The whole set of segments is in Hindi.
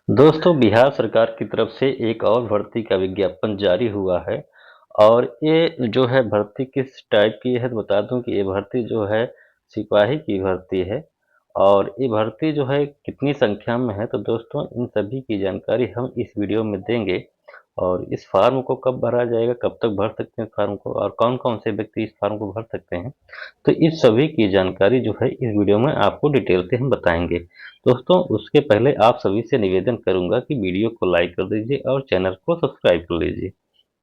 दोस्तों, बिहार सरकार की तरफ से एक और भर्ती का विज्ञापन जारी हुआ है और ये जो है भर्ती किस टाइप की है तो बता दूं कि ये भर्ती जो है सिपाही की भर्ती है। और ये भर्ती जो है कितनी संख्या में है तो दोस्तों इन सभी की जानकारी हम इस वीडियो में देंगे। और इस फॉर्म को कब भरा जाएगा, कब तक भर सकते हैं फॉर्म को और कौन कौन से व्यक्ति इस फॉर्म को भर सकते हैं, तो इस सभी की जानकारी जो है इस वीडियो में आपको डिटेल से हम बताएंगे। दोस्तों, उसके पहले आप सभी से निवेदन करूंगा कि वीडियो को लाइक कर दीजिए और चैनल को सब्सक्राइब कर लीजिए।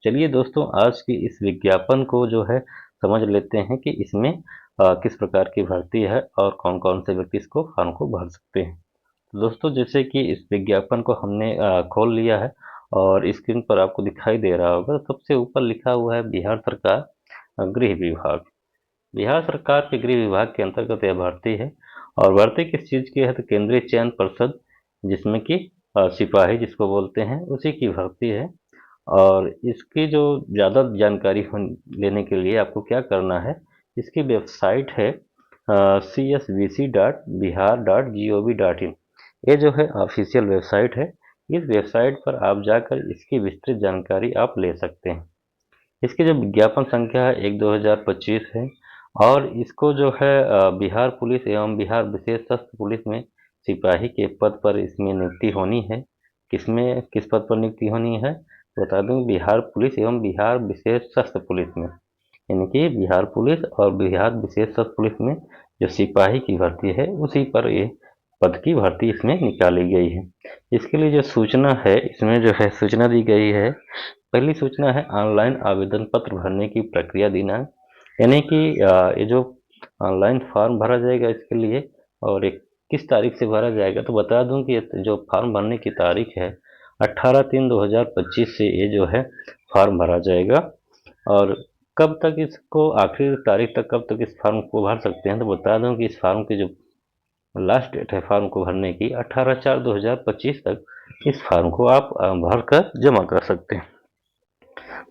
चलिए दोस्तों, आज की इस विज्ञापन को जो है समझ लेते हैं कि इसमें किस प्रकार की भर्ती है और कौन कौन से व्यक्ति इसको फॉर्म को भर सकते हैं। तो दोस्तों, जैसे कि इस विज्ञापन को हमने खोल लिया है और स्क्रीन पर आपको दिखाई दे रहा होगा, तो सबसे ऊपर लिखा हुआ है बिहार सरकार गृह विभाग। बिहार सरकार के गृह विभाग के अंतर्गत यह भर्ती है। और भर्ती किस चीज़ की है तो केंद्रीय चयन पर्षद, जिसमें कि सिपाही जिसको बोलते हैं, उसी की भर्ती है। और इसकी जो ज़्यादा जानकारी लेने के लिए आपको क्या करना है, इसकी वेबसाइट है csbc.bihar.gov.in। ये जो है ऑफिशियल वेबसाइट है। इस वेबसाइट पर आप जाकर इसकी विस्तृत जानकारी आप ले सकते हैं। इसकी जो विज्ञापन संख्या है 1/2025 है। और इसको जो है बिहार पुलिस एवं बिहार विशेष सशस्त्र पुलिस में सिपाही के पद पर इसमें नियुक्ति होनी है। किसमें किस पद पर नियुक्ति होनी है बता दूं, बिहार पुलिस एवं बिहार विशेष सशस्त्र पुलिस में, यानी कि बिहार पुलिस और बिहार विशेष सशस्त्र पुलिस में जो सिपाही की भर्ती है उसी पर ये पद की भर्ती इसमें निकाली गई है। इसके लिए जो सूचना है, इसमें जो है सूचना दी गई है। पहली सूचना है ऑनलाइन आवेदन पत्र भरने की प्रक्रिया दिनांक, यानी कि ये जो ऑनलाइन फॉर्म भरा जाएगा इसके लिए और एक किस तारीख से भरा जाएगा तो बता दूं कि ये जो फॉर्म भरने की तारीख है 18/3/2025 से ये जो है फॉर्म भरा जाएगा। और कब तक इसको आखिरी तारीख तक कब तक इस फॉर्म को भर सकते हैं तो बता दूं कि इस फॉर्म की जो लास्ट डेट है फॉर्म को भरने की 18/4/2025 तक इस फॉर्म को आप भर कर जमा कर सकते हैं।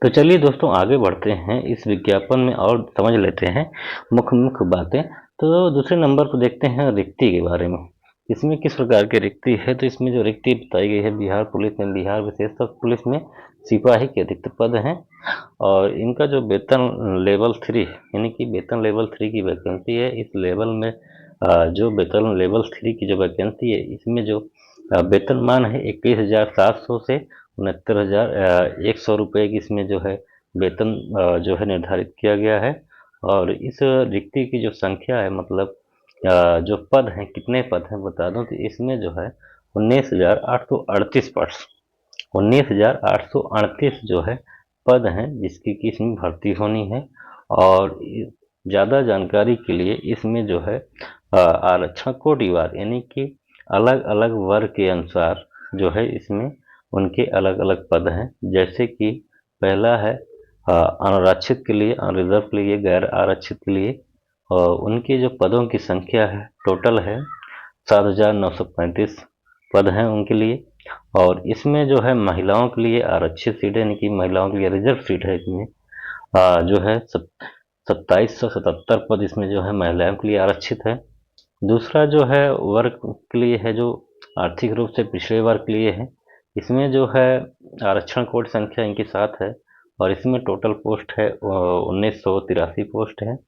तो चलिए दोस्तों, आगे बढ़ते हैं इस विज्ञापन में और समझ लेते हैं मुख्य मुख्य बातें। तो दूसरे नंबर पर देखते हैं रिक्ति के बारे में। इसमें किस प्रकार की रिक्ति है तो इसमें जो रिक्ति बताई गई है बिहार पुलिस में, बिहार विशेष सशस्त्र पुलिस में सिपाही के रिक्त पद हैं। और इनका जो वेतन लेवल 3 यानी कि वेतन लेवल 3 की वैकेंसी है। इस लेवल में जो वेतन लेवल 3 की जो वैकेंसी है इसमें जो वेतनमान है 21,700 से 69,100 रुपये की इसमें जो है वेतन जो है निर्धारित किया गया है। और इस रिक्ति की जो संख्या है, मतलब जो पद हैं, कितने पद हैं बता दूं तो इसमें जो है 19,838 जो है पद हैं जिसकी कि इसमें भर्ती होनी है। और ज़्यादा जानकारी के लिए इसमें जो है आरक्षण कोटिवार, यानी कि अलग अलग वर्ग के अनुसार जो है इसमें उनके अलग अलग पद हैं। जैसे कि पहला है अनारक्षित के लिए, रिजर्व के लिए, गैर आरक्षित के लिए। और उनके जो पदों की संख्या है टोटल है 7,935 पद हैं उनके लिए। और इसमें जो है महिलाओं के लिए आरक्षित सीट है, यानी कि महिलाओं के लिए रिजर्व सीट है। इसमें जो है 2777 पद इसमें जो है महिलाओं के लिए आरक्षित है। दूसरा जो है वर्ग के लिए है जो आर्थिक रूप से पिछड़े वर्ग के लिए है। इसमें जो है आरक्षण कोड संख्या इनकी 7 है। और इसमें टोटल पोस्ट है 1983 पोस्ट है।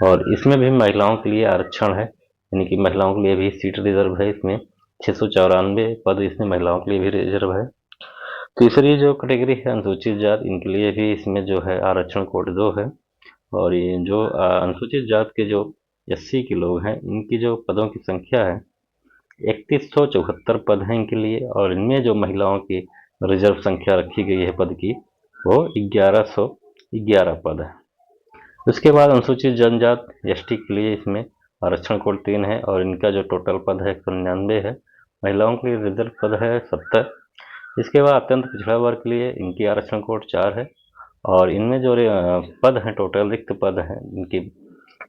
और इसमें भी महिलाओं के लिए आरक्षण है, यानी कि महिलाओं के लिए भी सीट रिजर्व है। इसमें 694 पद इसमें महिलाओं के लिए भी रिजर्व है। तीसरी जो कैटेगरी है अनुसूचित जात, इनके लिए भी इसमें जो है आरक्षण कोड 2 है। और ये जो अनुसूचित जात के जो एससी के लोग हैं इनकी जो पदों की संख्या है 3174 पद हैं इनके लिए। और इनमें जो महिलाओं की रिजर्व संख्या रखी गई है पद की वो 1111 पद है। उसके बाद अनुसूचित जनजात एसटी के लिए इसमें आरक्षण कोड 3 है और इनका जो टोटल पद है 199 है। महिलाओं के लिए रिजर्व पद है 70। इसके बाद अत्यंत पिछड़ा वर्ग के लिए इनकी आरक्षण कोड 4 है। और इनमें जो पद हैं, टोटल रिक्त पद हैं इनकी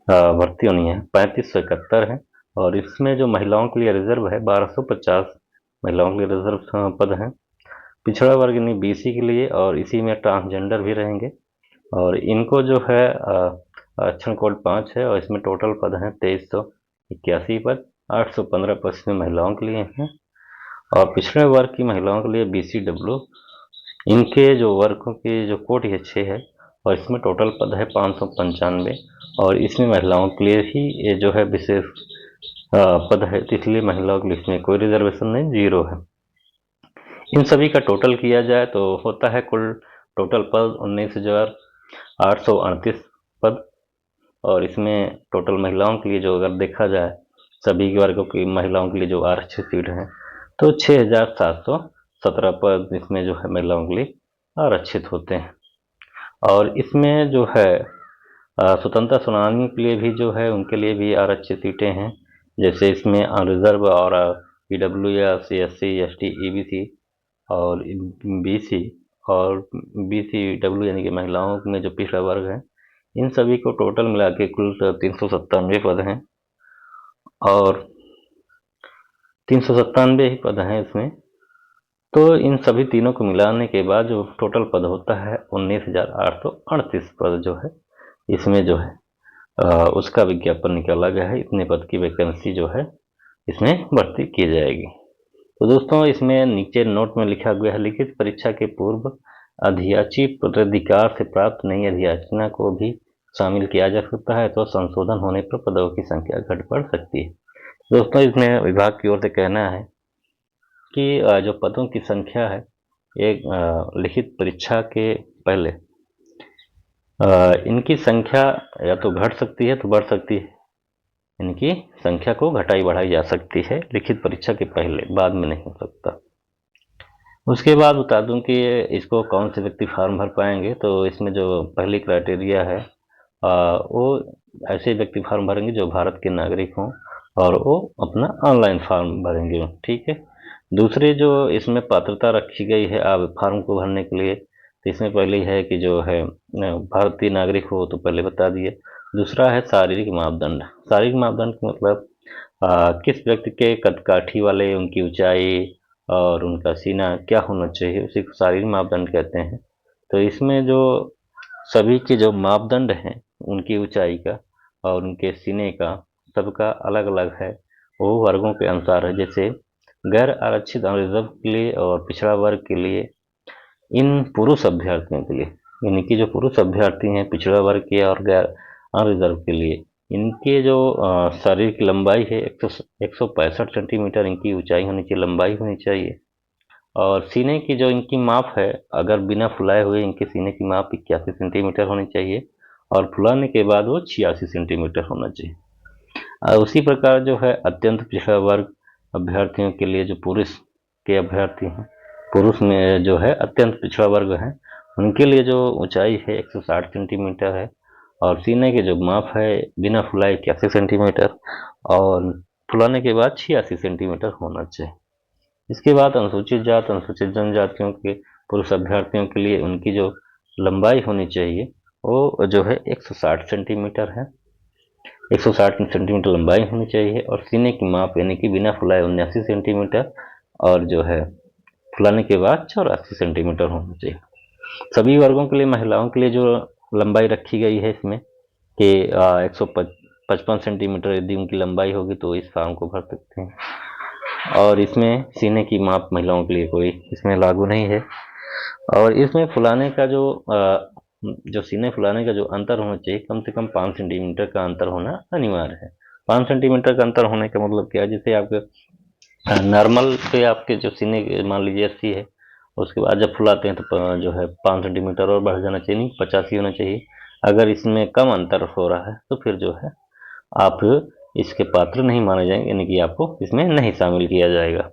भर्ती होनी है 3571 है। और इसमें जो महिलाओं के लिए रिजर्व है 1250 महिलाओं के लिए रिजर्व पद हैं। पिछड़ा वर्ग यानी बीसी के लिए, और इसी में ट्रांसजेंडर भी रहेंगे। और इनको जो है आरक्षण कोड 5 है और इसमें टोटल पद हैं 2381 पद। 815 पद इसमें महिलाओं के लिए हैं। और पिछड़े वर्ग की महिलाओं के लिए BCW, इनके जो वर्गों की जो कोट ये 6 है और इसमें टोटल पद है 595 और इसमें महिलाओं के लिए ही ये जो है विशेष पद है, तो इसलिए महिलाओं के लिए इसमें कोई रिजर्वेशन नहीं, 0 है। इन सभी का टोटल किया जाए तो होता है कुल टोटल पद 19,838 पद और इसमें टोटल महिलाओं के लिए जो अगर देखा जाए सभी वर्गों की महिलाओं के लिए जो आरक्षित सीट है तो 6,717 पद इसमें जो है महिलाओं के लिए आरक्षित होते हैं। और इसमें जो है स्वतंत्रता सेनानियों के लिए भी जो है उनके लिए भी आरक्षित सीटें हैं, जैसे इसमें रिजर्व और PW, SC, ST, EBC और BC और BCW यानी कि महिलाओं में जो पिछड़ा वर्ग है, इन सभी को टोटल मिला के कुल 397 पद हैं और 397 ही पद हैं इसमें। तो इन सभी तीनों को मिलाने के बाद जो टोटल पद होता है 19,838 पद जो है इसमें जो है उसका विज्ञापन निकाला गया है, इतने पद की वैकेंसी जो है इसमें भर्ती की जाएगी। तो दोस्तों इसमें नीचे नोट में लिखा गया है, लिखित परीक्षा के पूर्व अधियाची पदाधिकार से प्राप्त नई अधियाचना को भी शामिल किया जा सकता है, तो संशोधन होने पर पदों की संख्या घट बढ़ सकती है। दोस्तों इसमें विभाग की ओर से कहना है कि जो पदों की संख्या है एक लिखित परीक्षा के पहले इनकी संख्या या तो घट सकती है तो बढ़ सकती है, इनकी संख्या को घटाई बढ़ाई जा सकती है लिखित परीक्षा के पहले, बाद में नहीं हो सकता। उसके बाद बता दूं कि इसको कौन से व्यक्ति फॉर्म भर पाएंगे, तो इसमें जो पहली क्राइटेरिया है वो ऐसे व्यक्ति फॉर्म भरेंगे जो भारत के नागरिक हों और वो अपना ऑनलाइन फॉर्म भरेंगे, ठीक है। दूसरे जो इसमें पात्रता रखी गई है आप फॉर्म को भरने के लिए, तो इसमें पहले है कि जो है भारतीय नागरिक हो, तो पहले बता दिए। दूसरा है शारीरिक मापदंड। शारीरिक मापदंड का मतलब किस व्यक्ति के कदकाठी वाले, उनकी ऊंचाई और उनका सीना क्या होना चाहिए, उसी को शारीरिक मापदंड कहते हैं। तो इसमें जो सभी के जो मापदंड हैं उनकी ऊंचाई का और उनके सीने का सबका अलग अलग है, वो वर्गों के अनुसार है। जैसे गैर आरक्षित रिजर्व के लिए और पिछड़ा वर्ग के लिए, इन पुरुष अभ्यर्थियों के लिए यानी कि जो पुरुष अभ्यर्थी हैं पिछड़ा वर्ग के और गैर रिजर्व के लिए, इनके जो शरीर की लंबाई है 165 सेंटीमीटर इनकी ऊंचाई होनी चाहिए, लंबाई होनी चाहिए। और सीने की जो इनकी माप है, अगर बिना फुलाए हुए इनके सीने की माप 81 सेंटीमीटर होनी चाहिए और फुलाने के बाद वो 86 सेंटीमीटर होना चाहिए। उसी प्रकार जो है अत्यंत पिछड़ा वर्ग अभ्यर्थियों के लिए, जो पुरुष के अभ्यर्थी हैं, पुरुष में जो है अत्यंत पिछड़ा वर्ग है, उनके लिए जो ऊंचाई है 160 सेंटीमीटर है और सीने के जो माप है बिना फुलाए 81 सेंटीमीटर और फुलाने के बाद 86 सेंटीमीटर होना चाहिए। इसके बाद अनुसूचित जात अनुसूचित जनजातियों के पुरुष अभ्यर्थियों के लिए उनकी जो लंबाई होनी चाहिए वो जो है 160 सेंटीमीटर है, 160 सेंटीमीटर लंबाई होनी चाहिए और सीने की माप यानी कि बिना फुलाए 79 सेंटीमीटर और जो है फुलाने के बाद 84 सेंटीमीटर होना चाहिए। सभी वर्गों के लिए महिलाओं के लिए जो लंबाई रखी गई है इसमें कि 155 सेंटीमीटर यदि उनकी लंबाई होगी तो इस फॉर्म को भर सकते हैं और इसमें सीने की माप महिलाओं के लिए कोई इसमें लागू नहीं है। और इसमें फुलाने का जो सीने फुलाने का जो अंतर होना चाहिए कम से कम 5 सेंटीमीटर का अंतर होना अनिवार्य है। 5 सेंटीमीटर का अंतर होने का मतलब क्या है, जैसे आपके नॉर्मल पे आपके जो सीने मान लीजिए 80 है, उसके बाद जब फुलाते हैं तो जो है 5 सेंटीमीटर और बढ़ जाना चाहिए, नहीं 85 ही होना चाहिए। अगर इसमें कम अंतर हो रहा है तो फिर जो है आप इसके पात्र नहीं माने जाएंगे, यानी कि आपको इसमें नहीं शामिल किया जाएगा।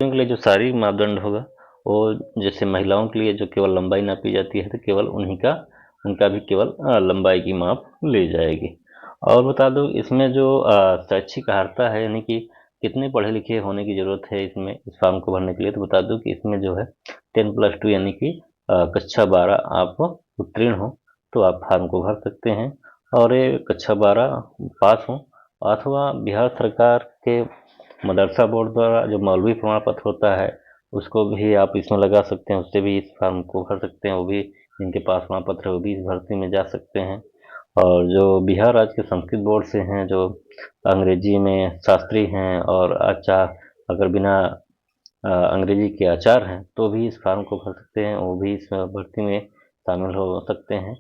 के लिए जो शारीरिक मापदंड होगा वो जैसे महिलाओं के लिए जो केवल लंबाई नापी जाती है तो केवल उनका भी केवल लंबाई की माप ली जाएगी। और बता दूं इसमें जो शैक्षिक अर्हता है यानी कि कितने पढ़े लिखे होने की जरूरत है इसमें इस फॉर्म को भरने के लिए, तो बता दूं कि इसमें जो है 10+2 यानी कि कक्षा 12 आप उत्तीर्ण हो तो आप फॉर्म को भर सकते हैं और ये कक्षा 12 पास हो अथवा बिहार सरकार के मदरसा बोर्ड द्वारा जो मौलवी प्रमाण पत्र होता है उसको भी आप इसमें लगा सकते हैं, उससे भी इस फॉर्म को भर सकते हैं। वो भी जिनके पास प्रमाण पत्र है वो भी इस भर्ती में जा सकते हैं। और जो बिहार राज्य के संस्कृत बोर्ड से हैं, जो अंग्रेजी में शास्त्री हैं और अगर बिना अंग्रेजी के आचार्य हैं तो भी इस फॉर्म को भर सकते हैं, वो भी इस भर्ती में शामिल हो सकते हैं।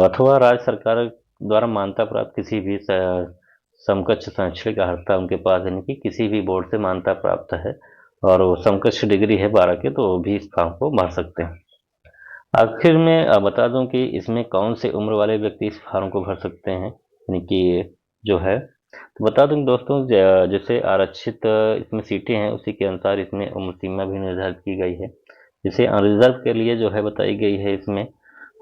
अथवा राज्य सरकार द्वारा मान्यता प्राप्त किसी भी समकक्ष शैक्षणिक अर्हता उनके पास, यानी कि किसी भी बोर्ड से मान्यता प्राप्त है और वो समकक्ष डिग्री है 12 की, तो वो भी इस फॉर्म को भर सकते हैं। आखिर में बता दूं कि इसमें कौन से उम्र वाले व्यक्ति इस फॉर्म को भर सकते हैं, यानी कि जो है, तो बता दूं दोस्तों, जैसे आरक्षित इसमें सीटें हैं उसी के अनुसार इसमें उम्र सीमा भी निर्धारित की गई है। जैसे अनरिजर्व के लिए जो है बताई गई है इसमें,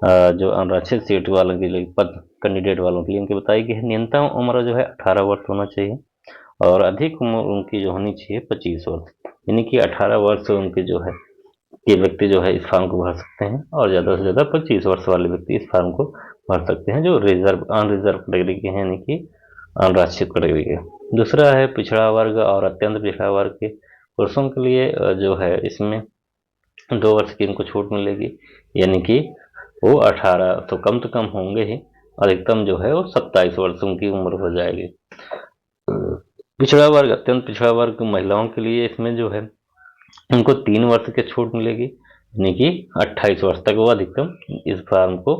जो अनारक्षित सीट वालों के लिए, पद कैंडिडेट वालों के लिए उनकी बताई गई है न्यूनतम उम्र जो है 18 वर्ष होना चाहिए और अधिक उम्र उनकी जो होनी चाहिए 25 वर्ष, यानी कि 18 वर्ष उनके जो है ये व्यक्ति जो है इस फॉर्म को भर सकते हैं और ज़्यादा से ज़्यादा 25 वर्ष वाले व्यक्ति इस फॉर्म को भर सकते हैं, जो अनरिजर्व कैटेगरी के हैं, यानी कि अनारक्षित कैटेगरी के। दूसरा है पिछड़ा वर्ग और अत्यंत पिछड़ा वर्ग के पुरुषों के लिए जो है इसमें 2 वर्ष की इनको छूट मिलेगी, यानी कि वो 18 तो कम होंगे ही, अधिकतम जो है वो 27 वर्ष उनकी उम्र हो जाएगी। पिछड़ा वर्ग, अत्यंत पिछड़ा वर्ग महिलाओं के लिए इसमें जो है उनको 3 वर्ष की छूट मिलेगी, यानी कि 28 वर्ष तक वो अधिकतम इस फॉर्म को,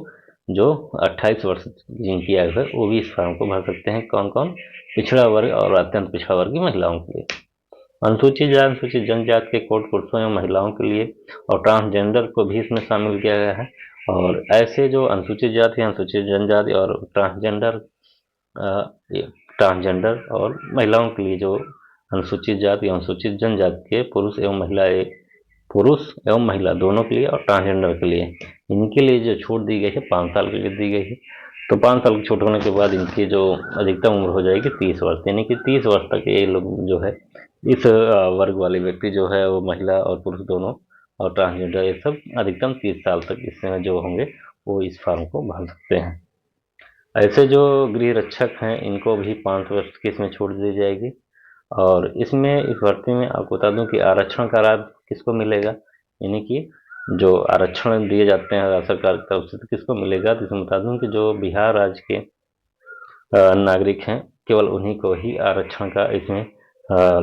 जो 28 वर्ष जिनकी आयु है वो भी इस फॉर्म को भर सकते हैं। कौन कौन? पिछड़ा वर्ग और अत्यंत पिछड़ा वर्ग की महिलाओं के लिए। अनुसूचित जाति अनुसूचित जनजाति के कोट पुरुषों एवं महिलाओं के लिए और ट्रांसजेंडर को भी इसमें शामिल किया गया है। और ऐसे जो अनुसूचित जाति, अनुसूचित जनजाति और ट्रांसजेंडर और महिलाओं के लिए, जो अनुसूचित जाति एवं अनुसूचित जनजाति के पुरुष एवं महिला दोनों के लिए और ट्रांसजेंडर के लिए, इनके लिए जो छूट दी गई है 5 साल के लिए दी गई है। तो 5 साल की छूट होने के बाद इनकी जो अधिकतम उम्र हो जाएगी 30 वर्ष, यानी कि 30 वर्ष तक ये लोग जो है इस वर्ग वाले व्यक्ति जो है वो महिला और पुरुष दोनों और ट्रांसजेंडर ये सब अधिकतम 30 साल तक इसमें जो होंगे वो इस फॉर्म को भर सकते हैं। ऐसे जो गृह रक्षक हैं इनको भी 5 वर्ष की इसमें छूट दी जाएगी। और इसमें इस भर्ती में आपको बता दूं कि आरक्षण का लाभ किसको मिलेगा, यानी कि जो आरक्षण दिए जाते हैं राज्य सरकार की तरफ से तो किसको मिलेगा, तो इसमें बता दूं कि जो बिहार राज्य के नागरिक हैं केवल उन्हीं को ही आरक्षण का इसमें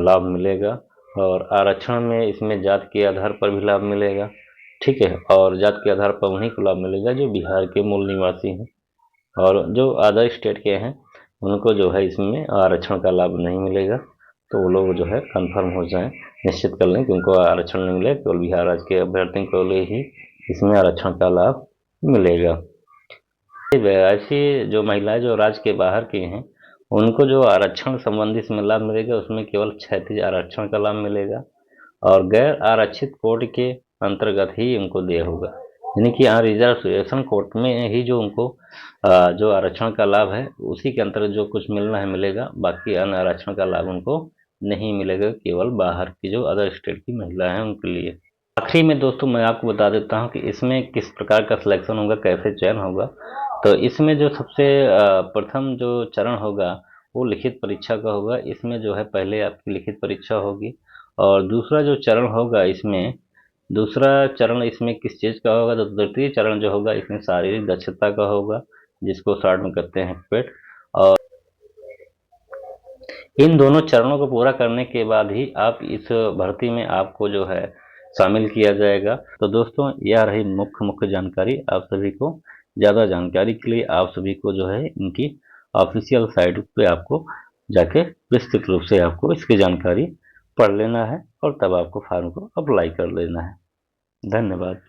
लाभ मिलेगा। और आरक्षण में इसमें जात के आधार पर भी लाभ मिलेगा, ठीक है, और जात के आधार पर उन्हीं को लाभ मिलेगा जो बिहार के मूल निवासी हैं, और जो अदर स्टेट के हैं उनको जो है इसमें आरक्षण का लाभ नहीं मिलेगा। तो वो लोग जो है कंफर्म हो जाएं, निश्चित कर लें कि उनको आरक्षण नहीं मिलेगा, केवल बिहार राज्य के अभ्यर्थियों को ही इसमें आरक्षण का लाभ मिलेगा। ऐसी जो महिलाएं जो राज्य के बाहर की हैं उनको जो आरक्षण संबंधी इसमें लाभ मिलेगा उसमें केवल क्षैतिज आरक्षण का लाभ मिलेगा और गैर आरक्षित कोट के अंतर्गत ही उनको दिया होगा, यानी कि यहाँ रिजर्वेशन कोट में ही जो उनको जो आरक्षण का लाभ है उसी के अंतर्गत जो कुछ मिलना है मिलेगा, बाकी अन्य आरक्षण का लाभ उनको नहीं मिलेगा, केवल बाहर की जो अदर स्टेट की महिला हैं उनके लिए। आखिरी में दोस्तों मैं आपको बता देता हूँ कि इसमें किस प्रकार का सिलेक्शन होगा, कैसे चयन होगा। तो इसमें जो सबसे प्रथम जो चरण होगा वो लिखित परीक्षा का होगा। इसमें जो है पहले आपकी लिखित परीक्षा होगी और दूसरा जो चरण होगा इसमें, दूसरा चरण इसमें किस चीज़ का होगा, तो तृतीय चरण जो होगा इसमें शारीरिक दक्षता का होगा, जिसको शॉर्ट में कहते हैं पेट। और इन दोनों चरणों को पूरा करने के बाद ही आप इस भर्ती में आपको जो है शामिल किया जाएगा। तो दोस्तों यह रही मुख्य जानकारी आप सभी को। ज़्यादा जानकारी के लिए आप सभी को जो है इनकी ऑफिशियल साइट पे आपको जाके विस्तृत रूप से आपको इसकी जानकारी पढ़ लेना है और तब आपको फॉर्म को अप्लाई कर लेना है। धन्यवाद।